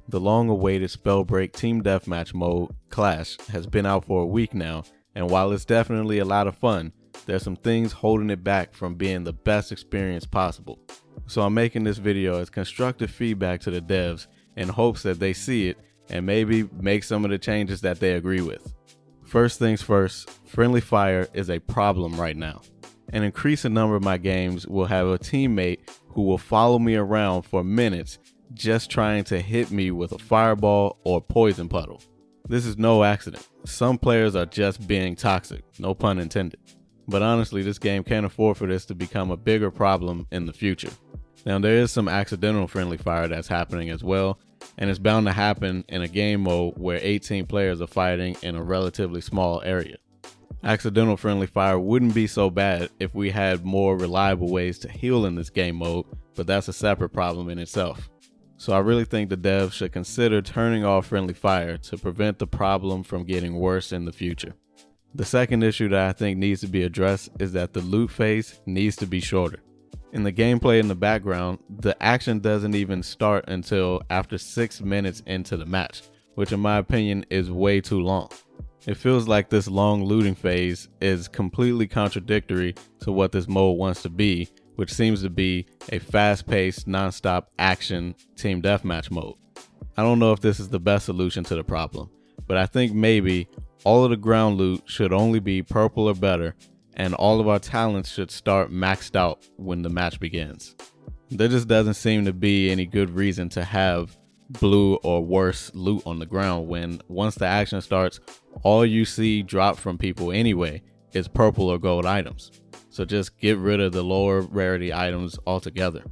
The long-awaited Spellbreak Team Deathmatch mode, Clash, has been out for a week now, and while it's definitely a lot of fun, there's some things holding it back from being the best experience possible. So I'm making this video as constructive feedback to the devs in hopes that they see it and maybe make some of the changes that they agree with. First things first, friendly fire is a problem right now. An increasing number of my games will have a teammate who will follow me around for minutes just trying to hit me with a fireball or poison puddle. This is no accident. Some players are just being toxic, no pun intended. But honestly, this game can't afford for this to become a bigger problem in the future. Now, there is some accidental friendly fire that's happening as well, and it's bound to happen in a game mode where 18 players are fighting in a relatively small area. Accidental friendly fire wouldn't be so bad if we had more reliable ways to heal in this game mode, but that's a separate problem in itself. So I really think the devs should consider turning off friendly fire to prevent the problem from getting worse in the future. The second issue that I think needs to be addressed is that the loot phase needs to be shorter. In the gameplay in the background, the action doesn't even start until after 6 minutes into the match, which in my opinion is way too long. It feels like this long looting phase is completely contradictory to what this mode wants to be, which seems to be a fast-paced, non-stop action team deathmatch mode. I don't know if this is the best solution to the problem, but I think maybe all of the ground loot should only be purple or better, and all of our talents should start maxed out when the match begins. There just doesn't seem to be any good reason to have blue or worse loot on the ground when once the action starts, all you see drop from people anyway is purple or gold items. So just get rid of the lower rarity items altogether.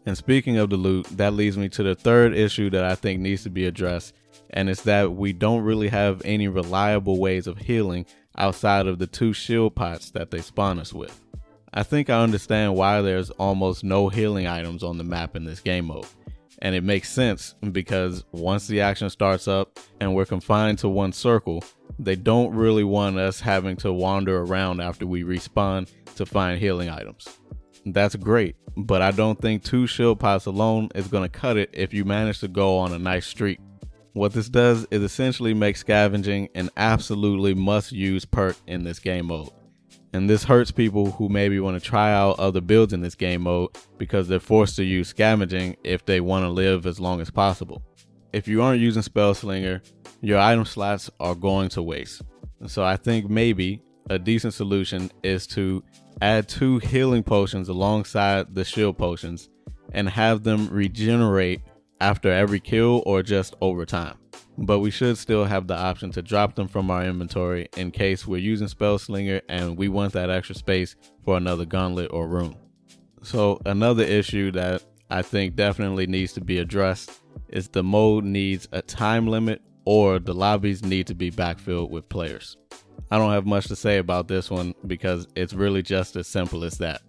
And speaking of the loot, that leads me to the third issue that I think needs to be addressed, and it's that we don't really have any reliable ways of healing outside of the 2 shield pots that they spawn us with. I think I understand why there's almost no healing items on the map in this game mode. And it makes sense because once the action starts up and we're confined to one circle, they don't really want us having to wander around after we respawn to find healing items. That's great, but I don't think 2 shield pots alone is going to cut it if you manage to go on a nice streak. What this does is essentially make scavenging an absolutely must-use perk in this game mode. And this hurts people who maybe want to try out other builds in this game mode because they're forced to use scavenging if they want to live as long as possible. If you aren't using Spellslinger, your item slots are going to waste. So I think maybe a decent solution is to add 2 healing potions alongside the shield potions and have them regenerate after every kill or just over time. But we should still have the option to drop them from our inventory in case we're using Spellslinger and we want that extra space for another gauntlet or rune. So another issue that I think definitely needs to be addressed is the mode needs a time limit or the lobbies need to be backfilled with players. I don't have much to say about this one because it's really just as simple as that.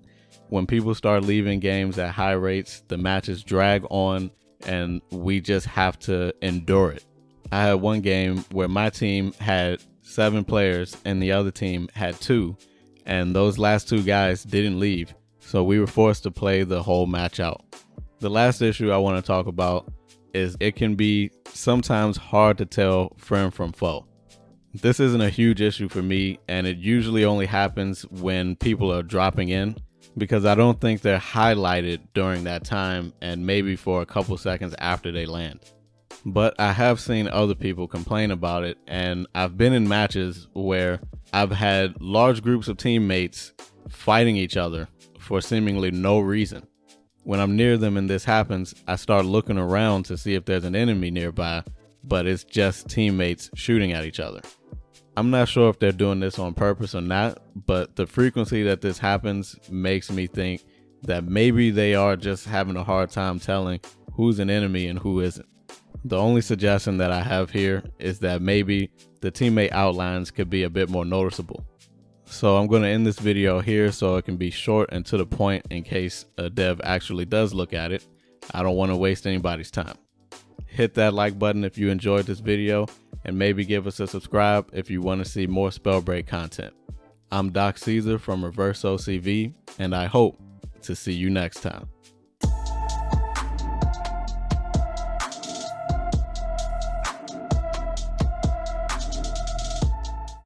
When people start leaving games at high rates, the matches drag on and we just have to endure it. I had one game where my team had 7 players and the other team had 2, and those last 2 guys didn't leave, so we were forced to play the whole match out. The last issue I want to talk about is it can be sometimes hard to tell friend from foe. This isn't a huge issue for me, and it usually only happens when people are dropping in, because I don't think they're highlighted during that time and maybe for a couple seconds after they land. But I have seen other people complain about it, and I've been in matches where I've had large groups of teammates fighting each other for seemingly no reason. When I'm near them and this happens, I start looking around to see if there's an enemy nearby, but it's just teammates shooting at each other. I'm not sure if they're doing this on purpose or not, but the frequency that this happens makes me think that maybe they are just having a hard time telling who's an enemy and who isn't. The only suggestion that I have here is that maybe the teammate outlines could be a bit more noticeable. So I'm going to end this video here so it can be short and to the point in case a dev actually does look at it. I don't want to waste anybody's time. Hit that like button if you enjoyed this video and maybe give us a subscribe if you want to see more Spellbreak content. I'm Doc Caesar from Reverse OCV and I hope to see you next time.